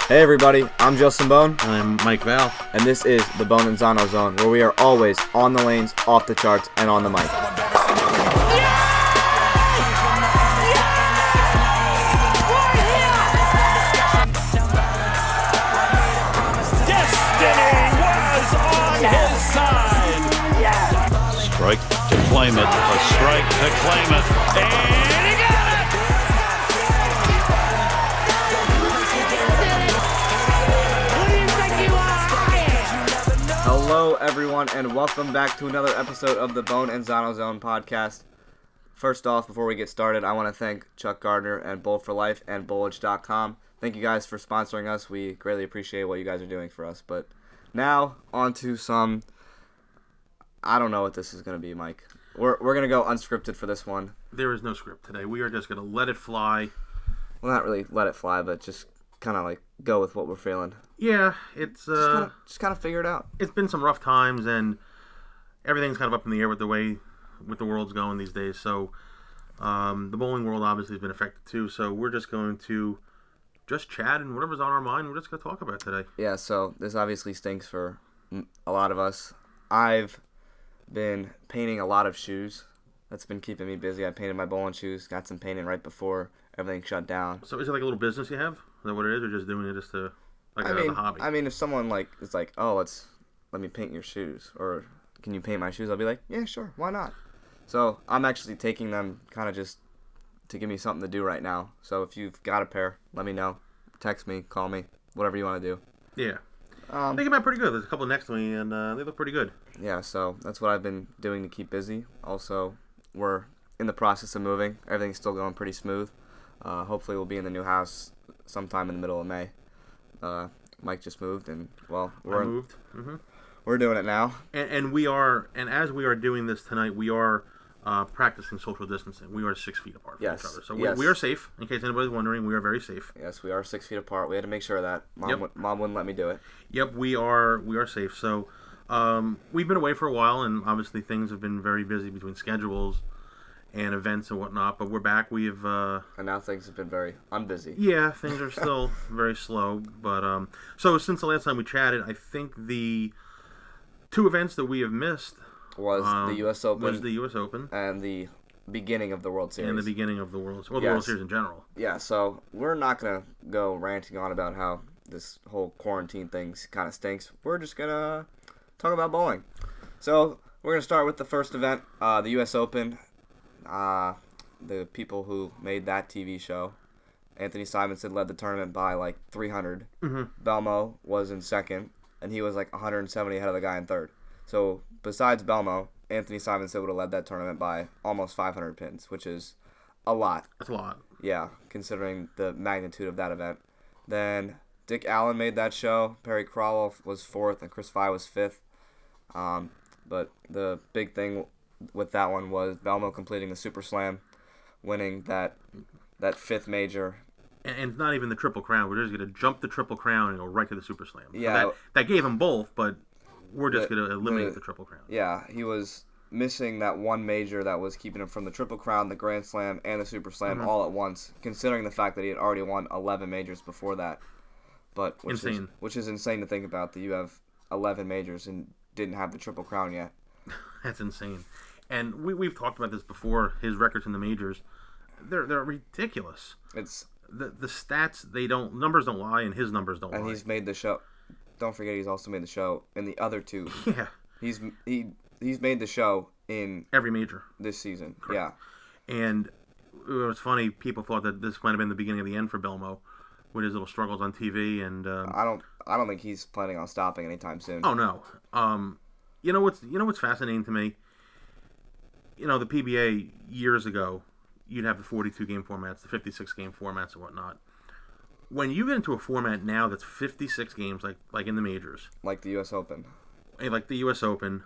Hey everybody, I'm Justin Bohn. I'm Mike Val. And this is the Bohn and Zano Zone, where we are always on the lanes, off the charts, and on the mic. Destiny was on his side. Strike to claim it. A strike to claim it. And he got it! Who do you think you are? Hello everyone, and welcome back to another episode of the Bohn and Zano Zone podcast. First off, before we get started, I want to thank Chuck Gardner and Bowl for Life and Bullish.com. Thank you guys for sponsoring us. We greatly appreciate what you guys are doing for us. But now, on to some... I don't know what this is going to be, Mike. We're going to go unscripted for this one. There is no script today. We are just going to let it fly. Well, not really let it fly, but just kind of like go with what we're feeling. Yeah, it's Just kind of figure it out. it's been some rough times, and everything's kind of up in the air with the world's going these days. So the bowling world obviously has been affected too. So we're just going to just chat, and whatever's on our mind, we're just going to talk about today. Yeah, so this obviously stinks for a lot of us. I've been painting a lot of shoes. That's been keeping me busy. I painted my bowling shoes, got some painting right before everything shut down. So is it like a little business you have? Is that what it is, or just doing it just to like a hobby? I mean, if someone is like, oh, let me paint your shoes, or can you paint my shoes? I'll be like, yeah, sure, why not? So I'm actually taking them kind of just to give me something to do right now. So if you've got a pair, let me know. Text me, call me, whatever you want to do. Yeah. They came out pretty good. There's a couple next to me, and they look pretty good. Yeah, so that's what I've been doing to keep busy. Also, we're in the process of moving. Everything's still going pretty smooth. Hopefully we'll be in the new house sometime in the middle of May. Mike just moved, and, well, I moved. We're doing it now. And as we are doing this tonight, we are practicing social distancing. We are 6 feet apart from each other. So we are safe. In case anybody's wondering, we are very safe. Yes, we are 6 feet apart. We had to make sure of that. Mom wouldn't let me do it. Yep, we are safe. So we've been away for a while, and obviously things have been very busy between schedules and events and whatnot. But we're back. And now things have been very unbusy. Yeah, things are still very slow. But so since the last time we chatted, I think the two events that we have missed was the U.S. Open. Was the U.S. Open. And the beginning of the World Series. And the beginning of the World Series. Well, the World Series in general. Yeah, so we're not going to go ranting on about how this whole quarantine thing kind of stinks. We're just going to talk about bowling. So we're going to start with the first event, the U.S. Open. The people who made that TV show, Anthony Simonson led the tournament by like 300. Belmo was in second, and he was like 170 ahead of the guy in third. So besides Belmo, Anthony Simonson would have led that tournament by almost 500 pins, which is a lot. That's a lot. Yeah, considering the magnitude of that event. Then Dick Allen made that show. Perry Crowell was fourth, and Chris Fye was fifth. But the big thing with that one was Belmo completing the Super Slam, winning that fifth major. And not even the Triple Crown. We're just going to jump the Triple Crown and go right to the Super Slam. Yeah. So that gave him both, but we're just going to eliminate the Triple Crown. Yeah, he was missing that one major that was keeping him from the Triple Crown, the Grand Slam, and the Super Slam all at once, considering the fact that he had already won 11 majors before that. Which is insane to think about, that you have 11 majors and didn't have the Triple Crown yet. That's insane. And we've talked about this before, his records in the majors. They're ridiculous. It's the stats, numbers don't lie, and his numbers don't lie. And he's made the show. Don't forget, he's also made the show in the other two. Yeah. He's made the show in every major this season. Correct. Yeah. And it was funny, people thought that this might have been the beginning of the end for Belmo with his little struggles on TV, and I don't think he's planning on stopping anytime soon. Oh no. You know what's fascinating to me? You know, the PBA years ago, you'd have the 42 game formats, the 56 game formats and whatnot. When you get into a format now that's 56 games, like in the majors, like the U.S. Open,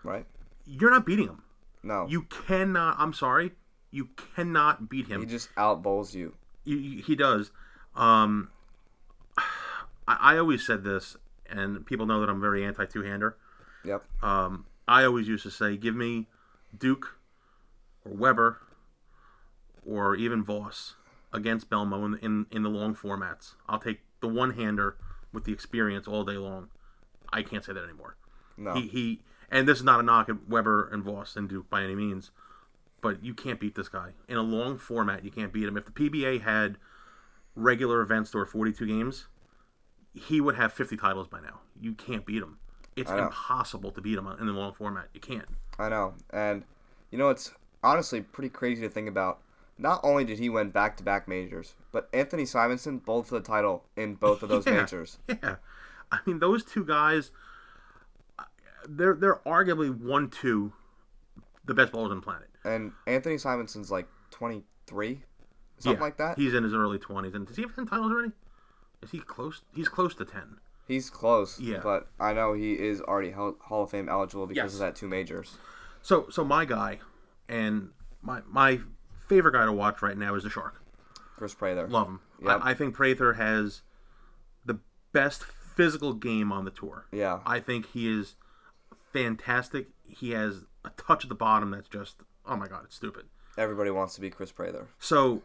right? You're not beating him. No, you cannot. I'm sorry, you cannot beat him. He just outbowls you. He does. I always said this, and people know that I'm very anti two-hander. Yep. I always used to say, give me Duke or Weber or even Voss against Belmo in the long formats. I'll take the one-hander with the experience all day long. I can't say that anymore. No. He and this is not a knock at Weber and Voss and Duke by any means, but you can't beat this guy. In a long format, you can't beat him. If the PBA had regular events that were 42 games, he would have 50 titles by now. You can't beat him. It's impossible to beat him in the long format. You can't. I know. And, it's honestly pretty crazy to think about. Not only did he win back-to-back majors, but Anthony Simonson bowled for the title in both of those majors. Yeah. I mean, those two guys, they're arguably 1-2 the best bowlers on the planet. And Anthony Simonson's like 23, something like that. He's in his early 20s. And does he have 10 titles already? Is he close? He's close to 10. He's close, yeah. But I know he is already Hall of Fame eligible because of that 2 majors. So my guy, and my favorite guy to watch right now is the Shark. Chris Prather. Love him. Yep. I think Prather has the best physical game on the tour. Yeah. I think he is fantastic. He has a touch at the bottom that's just, oh my God, it's stupid. Everybody wants to be Chris Prather. So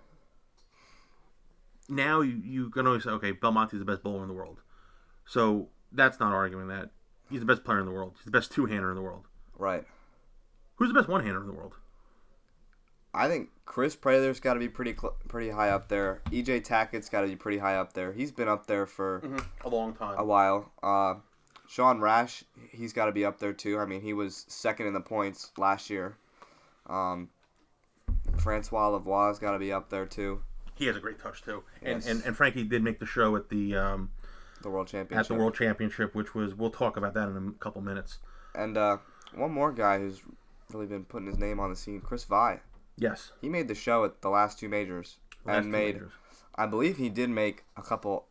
now you can always say, okay, Belmonte's the best bowler in the world. So that's not arguing that. He's the best player in the world. He's the best two-hander in the world. Right. Who's the best one-hander in the world? I think Chris Prather's got to be pretty high up there. E.J. Tackett's got to be pretty high up there. He's been up there for a long time. A while. Sean Rash, he's got to be up there too. I mean, he was second in the points last year. Francois Lavoie's got to be up there too. He has a great touch too. Yes. And Frankie did make the show at the World Championship. At the World Championship, which was, we'll talk about that in a couple minutes. And one more guy who's really been putting his name on the scene, Chris Vi. Yes. He made the show at the last 2 majors. I believe he did make a couple,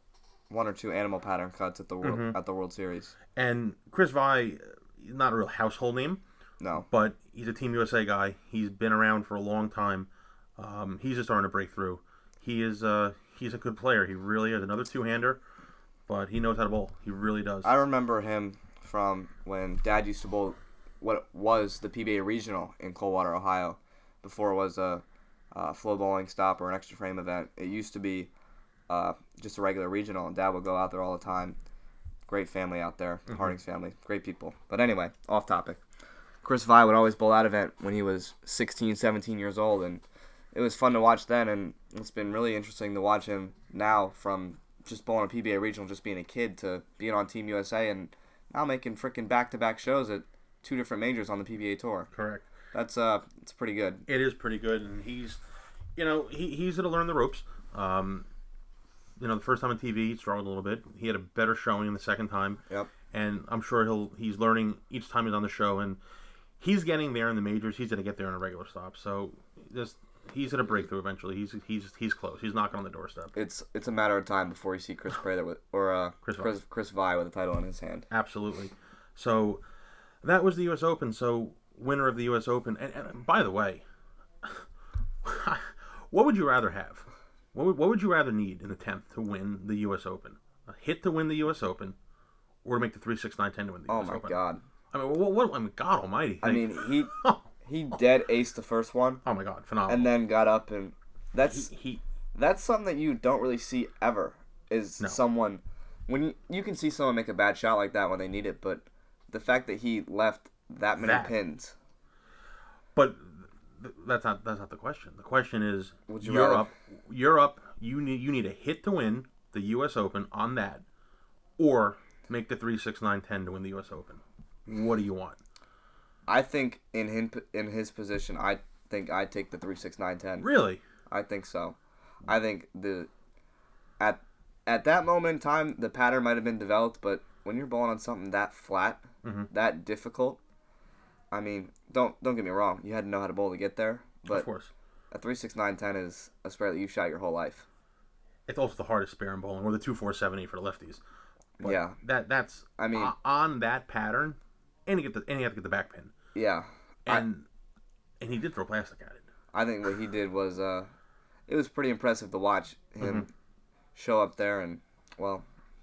1 or 2 animal pattern cuts at the World Series. And Chris Vi, not a real household name. No. But he's a Team USA guy. He's been around for a long time. He's just starting to break through. He's a good player. He really is. Another two-hander, but he knows how to bowl. He really does. I remember him from when Dad used to bowl what was the PBA Regional in Coldwater, Ohio, before it was a flow bowling stop or an extra frame event. It used to be just a regular regional, and Dad would go out there all the time. Great family out there, Harding's family, great people. But anyway, off topic. Chris Vi would always bowl that event when he was 16, 17 years old, and it was fun to watch then, and it's been really interesting to watch him now from just bowling a PBA regional, just being a kid, to being on Team USA, and now making freaking back-to-back shows at 2 different majors on the PBA Tour. Correct. That's it's pretty good. It is pretty good, and he's going to learn the ropes. The first time on TV, he struggled a little bit. He had a better showing the second time. Yep. And I'm sure he's learning each time he's on the show, and he's getting there in the majors. He's going to get there in a regular stop. So he's going to break through eventually. He's close. He's knocking on the doorstep. It's a matter of time before you see Chris Prather Chris Vi with a title in his hand. Absolutely. So that was the U.S. Open. So winner of the U.S. Open. And by the way, what would you rather have? What would you rather need in the 10th to win the U.S. Open? A hit to win the U.S. Open, or to make the 3-6-9-10 to win the U.S. Open? Oh my God! I mean, God Almighty! I mean, he dead aced the first one. Oh my God, phenomenal! And then got up, and that's something that you don't really see ever. Someone when you can see someone make a bad shot like that when they need it, but the fact that he left that many pins. But that's not the question. The question is, you're up. You need a hit to win the U.S. Open on that, or make the 3-6-9-10 to win the U.S. Open. What do you want? I think in his position, I think I'd take the 3-6-9-10. Really? I think so. I think at that moment in time, the pattern might have been developed, but when you're bowling on something that flat, that difficult, I mean, don't get me wrong. You had to know how to bowl to get there, but of course, a 3-6-9-10 is a spare that you shot your whole life. It's also the hardest spare in bowling, or the 2-4-7-8 for the lefties. But yeah, that's. I mean, on that pattern, and you have to get the back pin. Yeah, and he did throw plastic at it. I think what he did was it was pretty impressive to watch him show up there and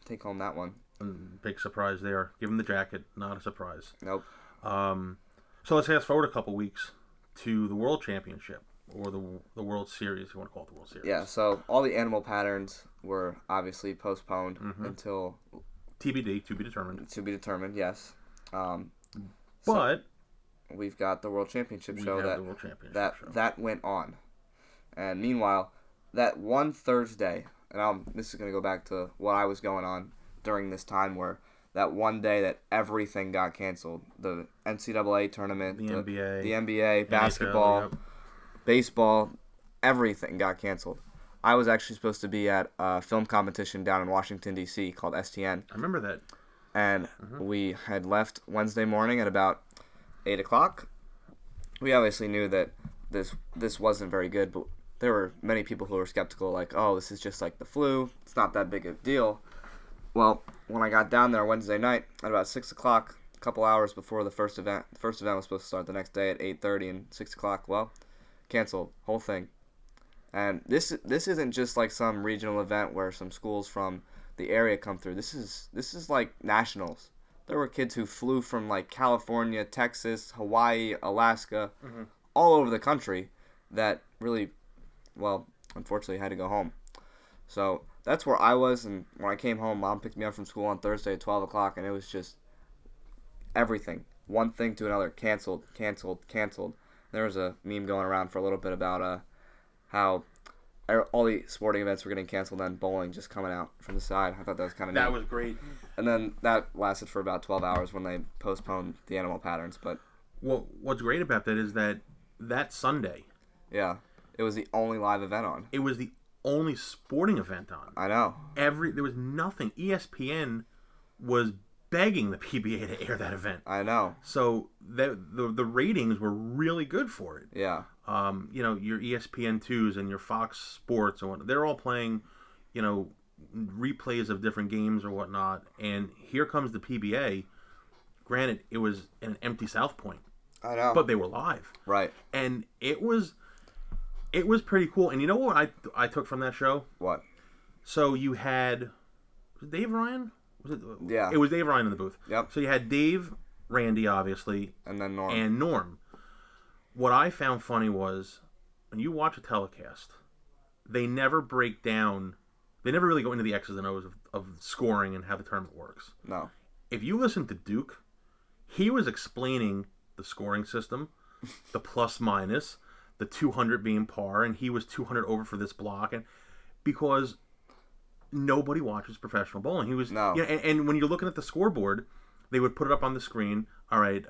take home that one. And big surprise there. Give him the jacket. Not a surprise. Nope. So let's fast forward a couple weeks to the World Championship, or the World Series, if you want to call it the World Series. Yeah, so all the animal patterns were obviously postponed until TBD, to be determined. To be determined, yes. But we've got the World Championship show that went on, and meanwhile, that one Thursday, and this is going to go back to what I was going on during this time, where that one day that everything got canceled, the NCAA tournament, the NBA, basketball, NHL, baseball, everything got canceled. I was actually supposed to be at a film competition down in Washington, D.C. called STN. I remember that. And we had left Wednesday morning at about 8 o'clock. We obviously knew that this wasn't very good, but there were many people who were skeptical, like, oh, this is just like the flu. It's not that big of a deal. Well, when I got down there Wednesday night at about 6 o'clock, a couple hours before the first event was supposed to start the next day at 8:30 and 6 o'clock, well, canceled, whole thing. And this isn't just like some regional event where some schools from the area come through. This is like nationals. There were kids who flew from like California, Texas, Hawaii, Alaska, all over the country that really, well, unfortunately had to go home. So that's where I was, and when I came home, Mom picked me up from school on Thursday at 12 o'clock, and it was just everything. One thing to another. Canceled. There was a meme going around for a little bit about how all the sporting events were getting canceled and bowling just coming out from the side. I thought that was kind of neat. That was great. And then that lasted for about 12 hours when they postponed the animal patterns. But what's great about that is that Sunday, yeah, it was the only live event on. It was the only sporting event on. I know. There was nothing. ESPN was begging the PBA to air that event. I know. So the ratings were really good for it. Yeah. Your ESPN2s and your Fox Sports and whatnot, they're all playing, replays of different games or whatnot. And here comes the PBA. Granted, it was in an empty South Point. I know. But they were live. Right. And it was pretty cool. And you know what I took from that show? What? So you had, was it Dave Ryan? Yeah. It was Dave Ryan in the booth. Yep. So you had Dave, Randy, obviously. And then Norm. And Norm. What I found funny was, when you watch a telecast, they never break down, they never really go into the X's and O's of scoring and how the tournament works. No. If you listen to Duke, he was explaining the scoring system, the plus minus, the 200 being par, and he was 200 over for this block, and because nobody watches professional bowling. He was, no. And when you're looking at the scoreboard, they would put it up on the screen. All right,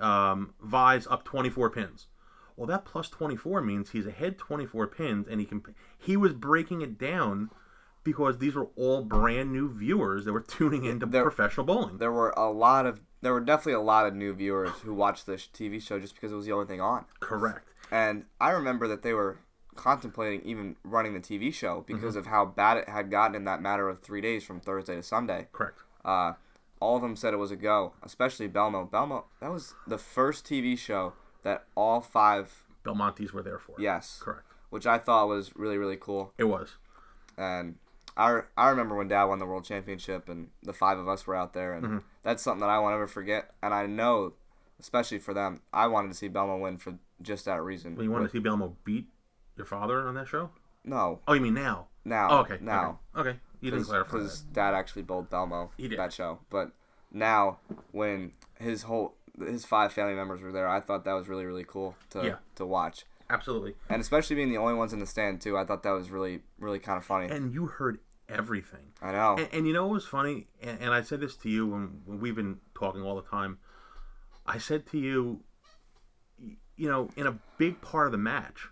Vi's up 24 pins. Well, that plus 24 means he's ahead 24 pins, and he was breaking it down because these were all brand new viewers that were tuning into professional bowling. There were definitely a lot of new viewers who watched this TV show just because it was the only thing on. Correct. And I remember that they were contemplating even running the TV show because of how bad it had gotten in that matter of 3 days from Thursday to Sunday. Correct. All of them said it was a go, especially Belmo. Belmo, that was the first TV show that all 5 Belmontes were there for. Yes. Correct. Which I thought was really, really cool. It was. And I remember when Dad won the World Championship and the 5 of us were out there, and that's something that I won't ever forget. And I know, especially for them, I wanted to see Belmo win for just that reason. Well, you wanted to see Belmo beat your father on that show? No. Oh, you mean now? Now. Oh, okay. Now. Okay. You didn't clarify that. Because Dad actually bowled Belmo He did. that show. But now, when his 5 family members were there, I thought that was really, really cool to watch. Absolutely. And especially being the only ones in the stand, too, I thought that was really, really kind of funny. And you heard everything. I know. And you know what was funny? And I said this to you when we've been talking all the time. I said to you, in a big part of the match,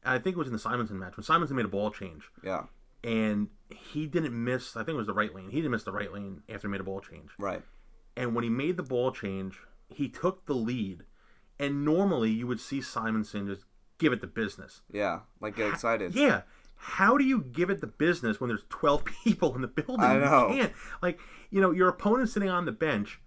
I think it was in the Simonson match, when Simonson made a ball change. Yeah. And he didn't miss, I think it was the right lane. He didn't miss the right lane after he made a ball change. Right. And when he made the ball change, he took the lead. And normally you would see Simonson just give it the business. Yeah, like get excited. Yeah. How do you give it the business when there's 12 people in the building? I know. You can't. Like, your opponent's sitting on the bench,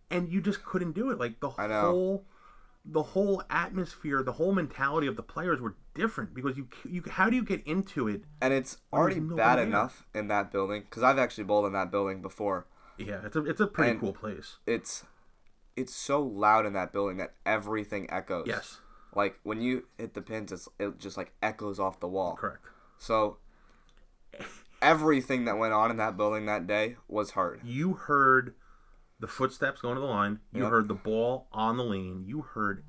and you just couldn't do it. Like, the whole atmosphere, the whole mentality of the players were different because you how do you get into it? And it's already bad enough in that building, because I've actually bowled in that building before. Yeah, it's a pretty cool place. It's so loud in that building that everything echoes. Yes. Like, when you hit the pins, it just, like, echoes off the wall. Correct. So, everything that went on in that building that day was heard. You heard the footsteps going to the line. You Yep. heard the ball on the lane. You heard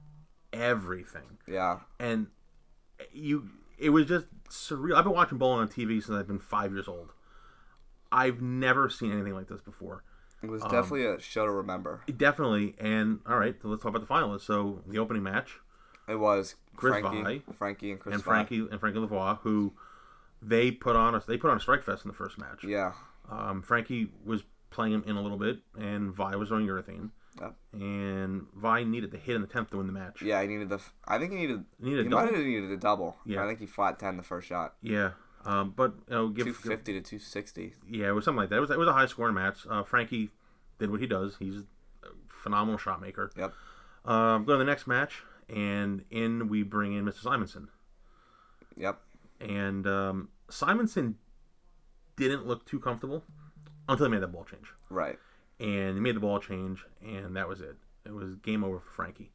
everything. Yeah. And it was just surreal. I've been watching bowling on TV since I've been 5 years old. I've never seen anything like this before. It was definitely a show to remember. Definitely. And, all right, so let's talk about the finalists. So, the opening match. It was Chris Frankie and Chris and Vi. Frankie Lavoie, who they put on a strike fest in the first match. Yeah. Frankie was playing him in a little bit, and Vi was on urethane. Yep. And Vi needed the hit in the 10th to win the match. Yeah, he needed I think he needed. He needed a He double? might have needed a double. Yeah. I think he flat 10 the first shot. Yeah. But you know, 250 to 260. Yeah, it was something like that. It was a high scoring match. Frankie did what he does. He's a phenomenal shot maker. Yep. Go to the next match, and we bring in Mr. Simonson. Yep. And Simonson didn't look too comfortable until he made that ball change. Right. And he made the ball change, and that was it. It was game over for Frankie.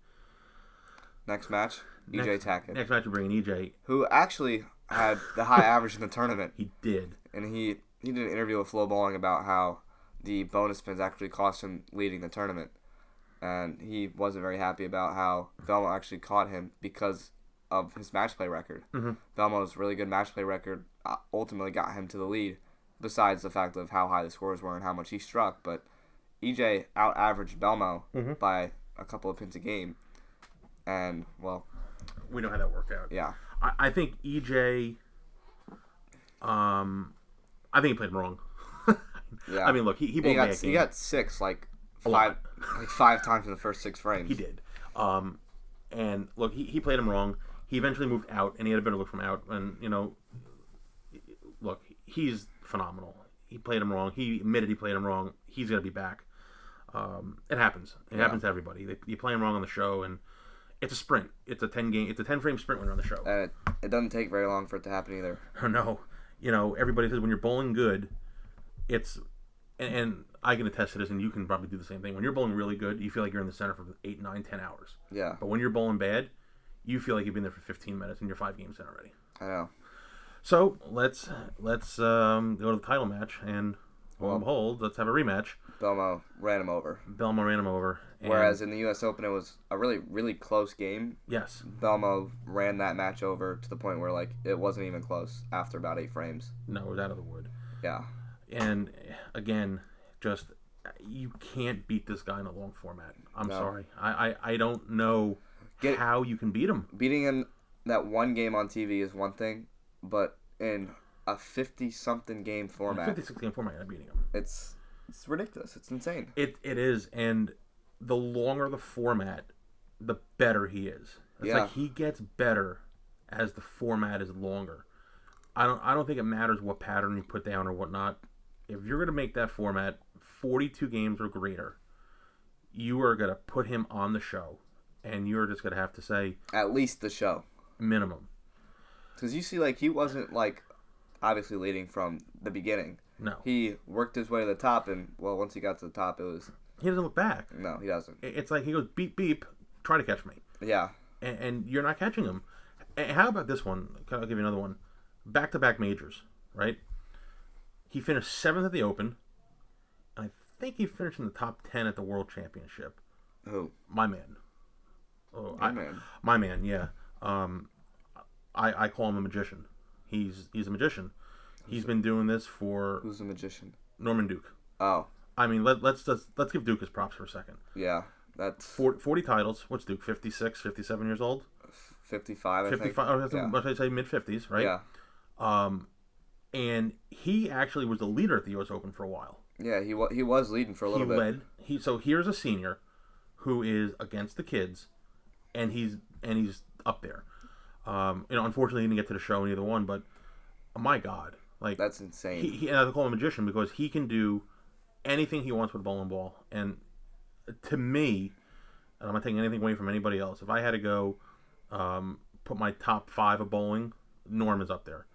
Next match, EJ Tackett. Next match, we bring in EJ. Who actually had the high average in the tournament. He did. And he did an interview with Flo Bowling about how the bonus spins actually cost him leading the tournament. And he wasn't very happy about how Belmo actually caught him because of his match play record. Mm-hmm. Belmo's really good match play record ultimately got him to the lead, besides the fact of how high the scores were and how much he struck. But EJ out-averaged Belmo by a couple of pins a game. And, well... we know how that worked out. Yeah. I think EJ... I think he played wrong. Yeah. I mean, look, he bowled he got six, like five times in the first 6 frames. He did. And, look, he played him wrong. He eventually moved out, and he had a better look from out. And, you know, look, he's phenomenal. He played him wrong. He admitted he played him wrong. He's going to be back. It happens. It happens to everybody. You play him wrong on the show, and it's a sprint. It's a 10-frame sprint when you're on the show. And it doesn't take very long for it to happen either. No. You know, everybody says when you're bowling good, it's... And I can attest to this, and you can probably do the same thing. When you're bowling really good, you feel like you're in the center for 8, 9, 10 hours. Yeah. But when you're bowling bad, you feel like you've been there for 15 minutes, and you're 5 games in already. I know. So, let's go to the title match, and lo and behold, let's have a rematch. Belmo ran him over. And Whereas in the U.S. Open, it was a really, really close game. yes. Belmo ran that match over to the point where, like, it wasn't even close after about 8 frames. No, it was out of the wood. Yeah. And, again, just, you can't beat this guy in a long format. I'm sorry. I don't know how you can beat him. Beating him that one game on TV is one thing, but in a 50-something game format... 56-game format, you're not beating him. It's ridiculous. It's insane. It is, and the longer the format, the better he is. It's like he gets better as the format is longer. I don't think it matters what pattern you put down or whatnot. If you're going to make that format 42 games or greater, you are going to put him on the show, and you're just going to have to say... At least the show. Minimum. Because you see, like, he wasn't, like, obviously leading from the beginning. No. He worked his way to the top, and, well, once he got to the top, it was... He doesn't look back. No, he doesn't. It's like he goes, beep, beep, try to catch me. Yeah. And you're not catching him. And how about this one? I'll give you another one. Back-to-back majors, right? He finished 7th at the Open. And I think he finished in the top 10 at the World Championship. Who? My man. Oh, Man. My man, yeah. I call him a magician. He's a magician. He's been doing this for... Who's the magician? Norman Duke. Oh. I mean, let's give Duke his props for a second. Yeah. That's... 40 titles. What's Duke, 56, 57 years old? 55, I 55, think. What did I say, mid-50s, right? Yeah. And he actually was the leader at the U.S. Open for a while. Yeah, he was leading for a little bit. So here's a senior who is against the kids, and he's up there. Unfortunately, he didn't get to the show in either one, but my God, like That's insane. And I call him a magician because he can do anything he wants with a bowling ball. And to me, and I'm not taking anything away from anybody else. If I had to go put my top 5 of bowling, Norm is up there.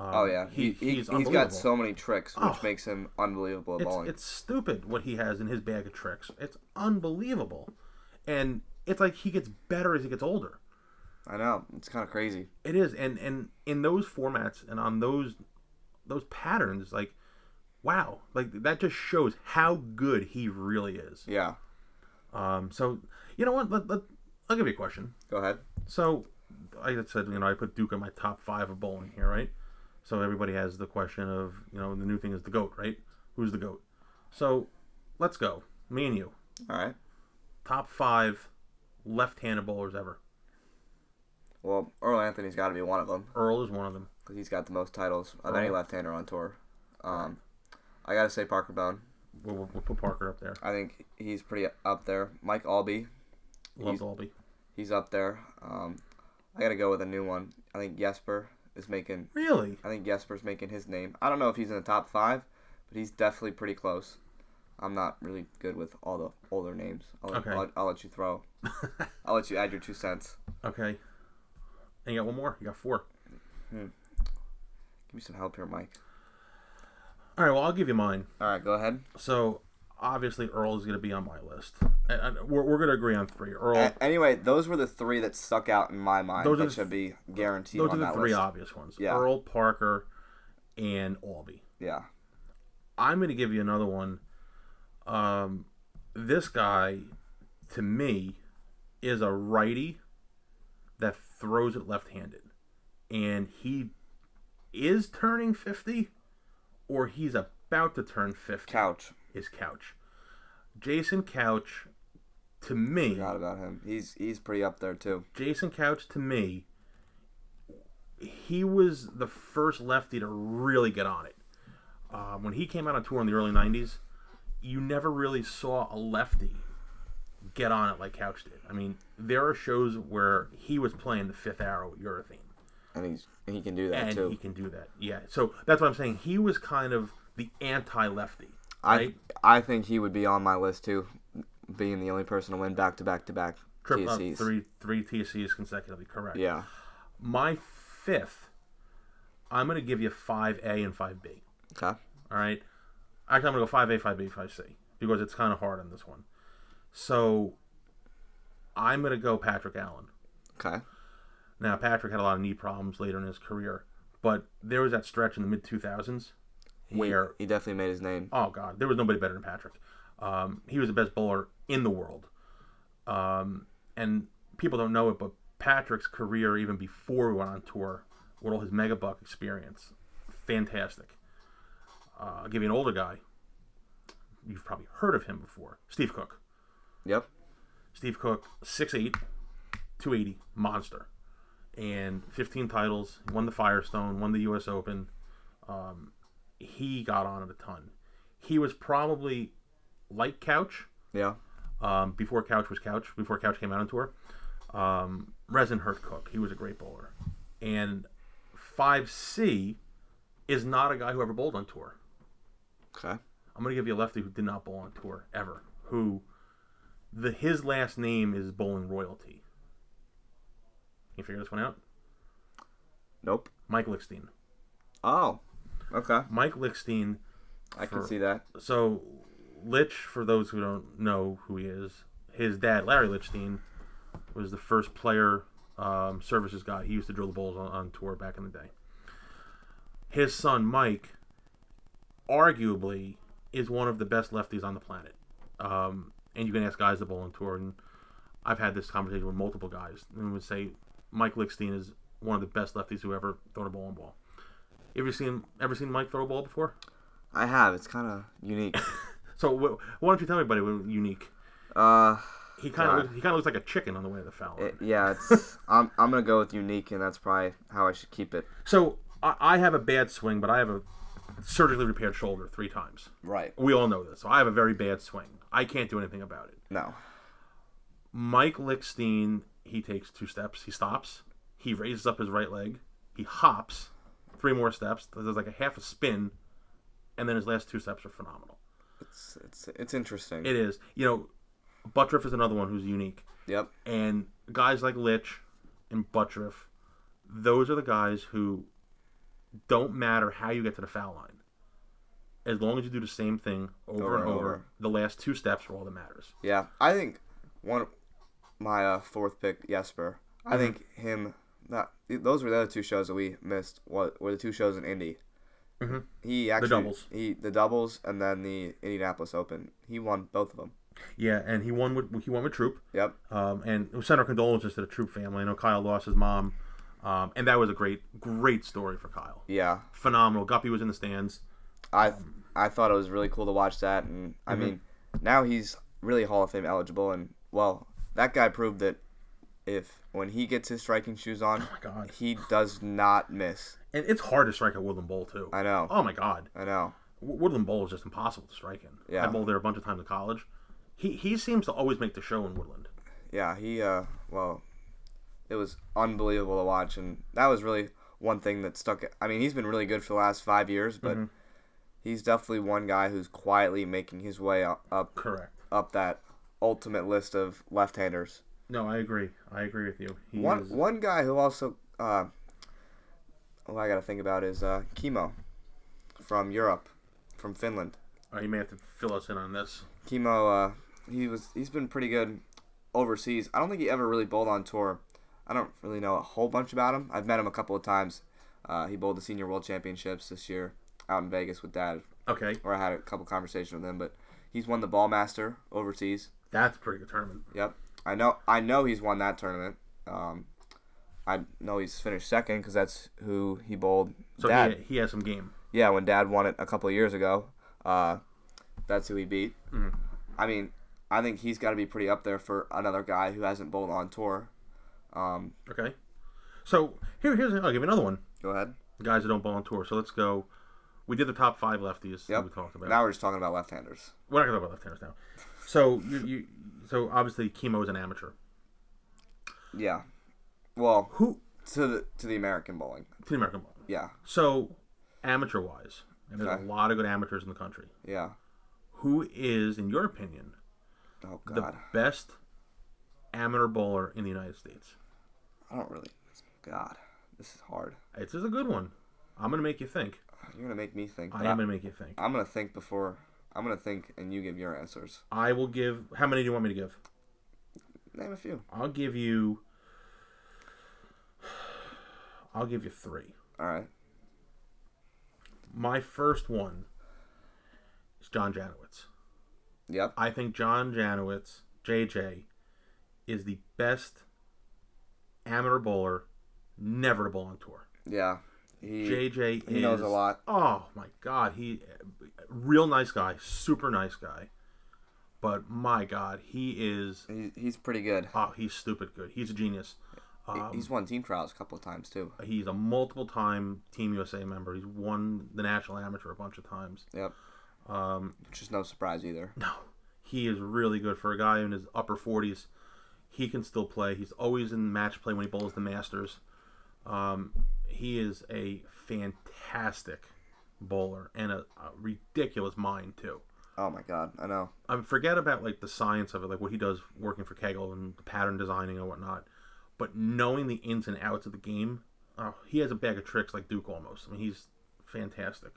Oh yeah, he's got so many tricks, which makes him unbelievable at bowling. It's stupid what he has in his bag of tricks. It's unbelievable, and it's like he gets better as he gets older. I know. It's kind of crazy. It is, and in those formats and on those patterns, like, wow, like that just shows how good he really is. Yeah. So you know what? I'll give you a question. Go ahead. So like I said, I put Duke in my top 5 of bowling here, right? So everybody has the question of, the new thing is the GOAT, right? Who's the GOAT? So let's go. Me and you. All right. Top 5 left-handed bowlers ever. Well, Earl Anthony's got to be one of them. Earl is one of them. Because he's got the most titles of any left-hander on tour. I got to say Parker Bohn. We'll put Parker up there. I think he's pretty up there. Mike Albee. Love Albee. He's up there. I got to go with a new one. I think Jesper is making... Really? I think Jesper's making his name. I don't know if he's in the top 5, but he's definitely pretty close. I'm not really good with all the older names. I'll let you throw. I'll let you add your 2 cents. Okay. And you got one more. You got 4. Give me some help here, Mike. All right, well, I'll give you mine. All right, go ahead. So, obviously, Earl is going to be on my list. And we're going to agree on 3. Earl. Anyway, those were the 3 that stuck out in my mind. Those should be guaranteed on that list. Those are the 3 obvious ones. Yeah. Earl, Parker, and Albee. Yeah. I'm going to give you another one. This guy, to me, is a righty that throws it left-handed. And he is turning 50, or he's about to turn 50. Couch. Is Couch. Jason Couch, to me... Forgot about him. He's pretty up there, too. Jason Couch, to me, he was the first lefty to really get on it. When he came out on tour in the early 90s, you never really saw a lefty get on it like Couch did. I mean, there are shows where he was playing the 5th arrow urethane. And he can do that, too. And he can do that, yeah. So that's what I'm saying. He was kind of the anti-lefty, right? I think he would be on my list, too, being the only person to win back-to-back-to-back TSCs. Three TSCs consecutively, correct. Yeah. My 5th, I'm going to give you 5A and 5B. Okay. All right? Actually, I'm going to go 5A, 5B, 5C, because it's kind of hard on this one. So, I'm going to go Patrick Allen. Okay. Now, Patrick had a lot of knee problems later in his career, but there was that stretch in the mid-2000s where... He definitely made his name. Oh, God. There was nobody better than Patrick. He was the best bowler in the world. And people don't know it, but Patrick's career, even before we went on tour, with all his megabuck experience, fantastic. I'll give you an older guy. You've probably heard of him before. Steve Cook. Yep. Steve Cook, 6'8", 280, monster. And 15 titles, won the Firestone, won the U.S. Open. He got on it a ton. He was probably like Couch. Yeah. Before Couch was Couch, before Couch came out on tour. Resin hurt Cook. He was a great bowler. And 5C is not a guy who ever bowled on tour. Okay. I'm going to give you a lefty who did not bowl on tour, ever. His last name is bowling royalty. Can you figure this one out? Nope. Mike Lichstein. Oh, okay. Mike Lichstein. I can see that. So, Lich, for those who don't know who he is, his dad, Larry Lichstein, was the first player services guy. He used to drill the bowls on tour back in the day. His son, Mike, arguably is one of the best lefties on the planet. And you can ask guys that bowl on tour, and I've had this conversation with multiple guys, and would say Mike Lichstein is one of the best lefties who ever thrown a bowling ball. You ever seen Mike throw a ball before? I have. It's kind of unique. So why don't you tell everybody what unique? He kind of looks like a chicken on the way to the foul line. Yeah, it's. I'm gonna go with unique, and that's probably how I should keep it. So I have a bad swing, but I have a surgically repaired shoulder 3 times. Right. We all know this. So I have a very bad swing. I can't do anything about it. No. Mike Lichstein, he takes 2 steps. He stops. He raises up his right leg. He hops 3 more steps. There's like a half a spin, and then his last 2 steps are phenomenal. It's interesting. It is. Buttriff is another one who's unique. Yep. And guys like Lich and Buttriff, those are the guys who don't matter how you get to the foul line. As long as you do the same thing over and over, the last 2 steps are all that matters. Yeah, I think my 4th pick, Jesper, I think him. Those were the other two shows that we missed. What were the two shows in Indy? Mm-hmm. He actually The doubles. the doubles and then the Indianapolis Open. He won both of them. Yeah, and he won with Troop. Yep. And send our condolences to the Troop family. I know Kyle lost his mom, and that was a great story for Kyle. Yeah. Phenomenal. Guppy was in the stands. I thought it was really cool to watch that, and I mean, now he's really Hall of Fame eligible, and well, that guy proved that when he gets his striking shoes on, Oh my God. he does not miss. And it's hard to strike at Woodland Bowl too. I know. Oh my God. I know. Woodland Bowl is just impossible to strike in. Yeah. I bowled there a bunch of times in college. He seems to always make the show in Woodland. Yeah, it was unbelievable to watch, and that was really one thing that stuck. I mean, he's been really good for the last 5 years, but he's definitely one guy who's quietly making his way up Correct. up that ultimate list of left-handers. No, I agree. I agree with you. One guy who also, I got to think about is Kimo from Europe, from Finland. You may have to fill us in on this. Kimo, he's been pretty good overseas. I don't think he ever really bowled on tour. I don't really know a whole bunch about him. I've met him a couple of times. He bowled the Senior World Championships this year out in Vegas with Dad. Okay. Where I had a couple conversations with him, but he's won the Ballmaster overseas. That's a pretty good tournament. Yep. I know he's won that tournament. I know he's finished second because that's who he bowled. So Dad. he has some game. Yeah, when Dad won it a couple of years ago, that's who he beat. Mm. I mean, I think he's got to be pretty up there for another guy who hasn't bowled on tour. Okay. So here's I'll give you another one. Go ahead. Guys that don't bowl on tour. So let's go. We did the top 5 lefties that Yep. we talked about. Now we're just talking about left-handers. We're not going to talk about left-handers now. So so obviously Kimo is an amateur. Yeah. Well, Who to the American bowling. to the American ball? Yeah. So amateur-wise, and there's Okay. a lot of good amateurs in the country. Yeah. Who is, in your opinion, Oh the God. best amateur bowler in the United States? I don't really. God, this is hard. This is a good one. I'm going to make you think. You're gonna make me think. I but am going to make you think. I'm gonna think before. I'm gonna think, and you give your answers. I will give. How many do you want me to give? Name a few. I'll give you 3. All right. My first one is John Janowitz. Yep. I think John Janowitz, JJ, is the best amateur bowler never to bowl on tour. Yeah. JJ he knows a lot. Oh my God, real nice guy, super nice guy. But my God, he's pretty good. Oh, he's stupid good. He's a genius. He's won team trials a couple of times too. He's a multiple-time Team USA member. He's won the National Amateur a bunch of times. Yep. Which is no surprise either. No, he is really good for a guy in his upper 40s. He can still play. He's always in match play when he bowls the Masters. He is a fantastic bowler and a ridiculous mind too. Oh my God, I know. Forget about like the science of it, like what he does working for Kegel and the pattern designing and whatnot. But knowing the ins and outs of the game, he has a bag of tricks like Duke almost. I mean, he's fantastic.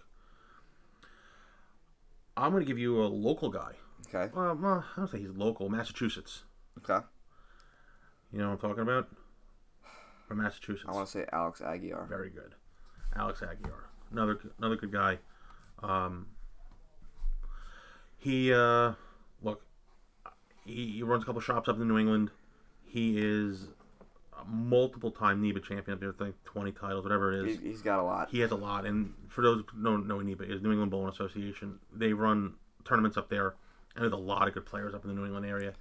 I'm going to give you a local guy. Okay. Well, I don't say he's local. Massachusetts. Okay. You know what I'm talking about? From Massachusetts. I want to say Alex Aguiar. Very good. Alex Aguiar. Another good guy. He runs a couple shops up in New England. He is a multiple-time NEBA champion. There's like 20 titles, whatever it is. He's got a lot. He has a lot. And for those who don't know what NEBA is, New England Bowling Association, they run tournaments up there, and there's a lot of good players up in the New England area.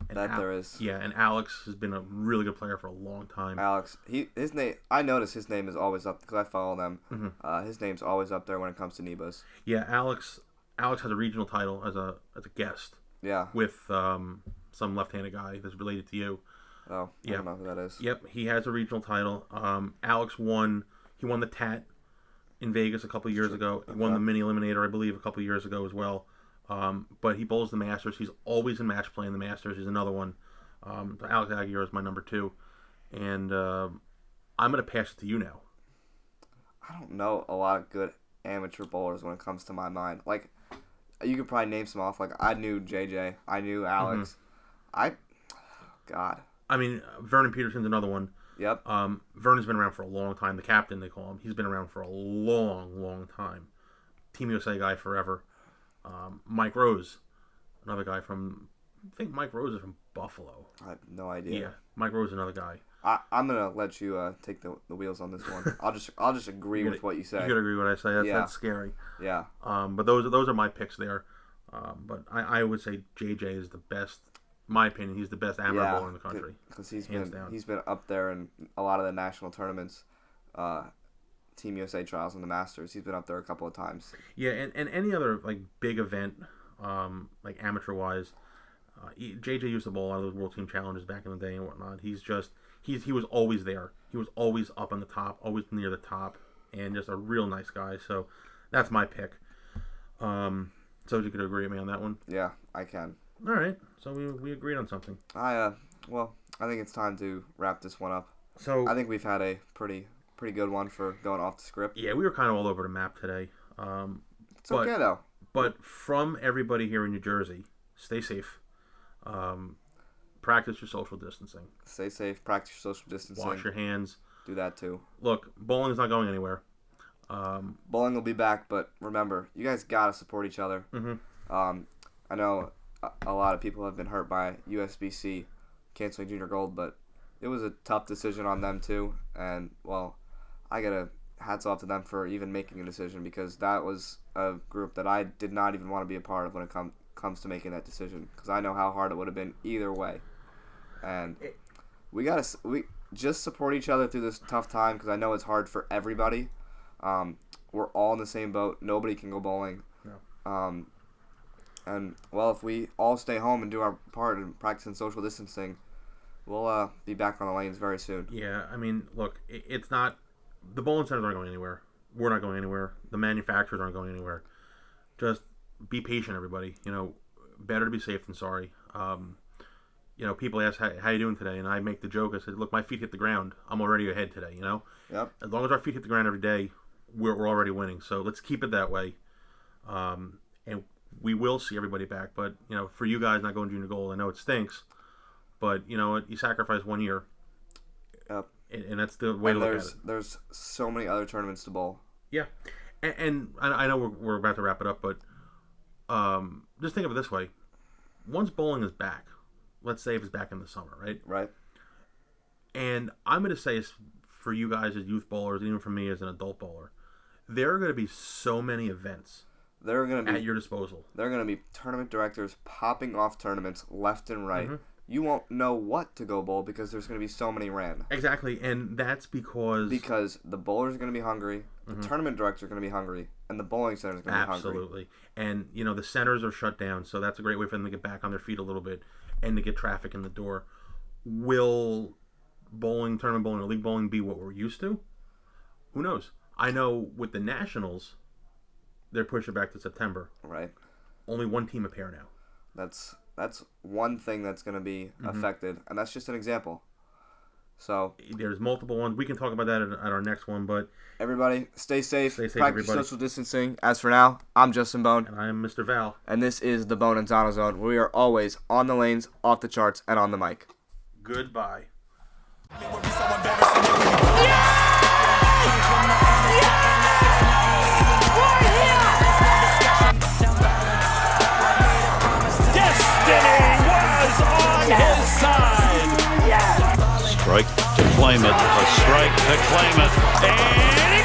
And there is. Yeah, and Alex has been a really good player for a long time. Alex, his name. I notice his name is always up because I follow them. Mm-hmm. His name's always up there when it comes to NEBAs. Yeah, Alex has a regional title as a guest. Yeah. With some left-handed guy that's related to you. Oh, I don't know who that is. Yep, he has a regional title. Alex won. He won the TAT in Vegas a couple years ago. He won the mini eliminator, I believe, a couple years ago as well. But he bowls the Masters. He's always in match play in the Masters. He's another one. Alex Aguiar is my number 2. And I'm going to pass it to you now. I don't know a lot of good amateur bowlers when it comes to my mind. Like, you could probably name some off. Like, I knew JJ. I knew Alex. God. I mean, Vernon Peterson's another one. Yep. Vernon's been around for a long time. The captain, they call him. He's been around for a long, long time. Team USA guy forever. Mike Rose, another guy from, I think Mike Rose is from Buffalo. I have no idea. Yeah, Mike Rose is another guy. I'm gonna let you take the wheels on this one. I'll just agree with what you say. You gotta agree with what I say. That's scary. Yeah. But those are my picks there. But I would say JJ is the best. In my opinion, he's the best amateur bowler in the country. Because he's been up there in a lot of the national tournaments, Team USA trials and the Masters. He's been up there a couple of times. Yeah, and any other like big event, like amateur wise, JJ used to bowl a lot of those World Team Challenges back in the day and whatnot. He was always there. He was always up on the top, always near the top, and just a real nice guy. So that's my pick. So you could agree with me on that one? Yeah, I can. All right, so we agreed on something. I think it's time to wrap this one up. So I think we've had a pretty good one for going off the script. Yeah, we were kind of all over the map today. It's okay though. But from everybody here in New Jersey, stay safe. Practice your social distancing. Stay safe. Practice your social distancing. Wash your hands. Do that too. Look, bowling is not going anywhere. Bowling will be back, but remember, you guys gotta support each other. Mm-hmm. I know a lot of people have been hurt by USBC canceling Junior Gold, but it was a tough decision on them too. And well, I gotta hats off to them for even making a decision, because that was a group that I did not even want to be a part of when it comes to making that decision, because I know how hard it would have been either way. And we just support each other through this tough time, because I know it's hard for everybody. We're all in the same boat. Nobody can go bowling. No. And well, if we all stay home and do our part in practicing social distancing, we'll be back on the lanes very soon. Yeah, I mean, look, it's not, the bowling centers aren't going anywhere. We're not going anywhere. The manufacturers aren't going anywhere. Just be patient, everybody. Better to be safe than sorry. People ask, how you doing today? And I make the joke. I said, look, my feet hit the ground. I'm already ahead today, Yep. As long as our feet hit the ground every day, we're already winning. So let's keep it that way. And we will see everybody back. But, for you guys not going Junior Gold, I know it stinks. But, you sacrifice 1 year. Yep. And that's the way to look at it. There's so many other tournaments to bowl. Yeah. And I know we're about to wrap it up, but just think of it this way. Once bowling is back, let's say if it's back in the summer, right? Right. And I'm going to say, for you guys as youth bowlers, even for me as an adult bowler, there are going to be so many events at your disposal. There are going to be tournament directors popping off tournaments left and right. Mm-hmm. You won't know what to go bowl because there's going to be so many ran. Exactly, and that's because the bowlers are going to be hungry, the tournament directors are going to be hungry, and the bowling center is going to be hungry. Absolutely. And, the centers are shut down, so that's a great way for them to get back on their feet a little bit and to get traffic in the door. Will tournament bowling, or league bowling be what we're used to? Who knows? I know with the Nationals, they're pushing back to September. Right. Only one team a pair now. That's one thing that's going to be affected, and that's just an example. So there's multiple ones. We can talk about that at our next one, but everybody, stay safe. Stay safe, practice everybody. social distancing. As for now, I'm Justin Bohn. And I am Mr. Val. And this is the Bohn and Zano Zone, where we are always on the lanes, off the charts, and on the mic. Goodbye. His side. Strike to claim it. A strike to claim it. And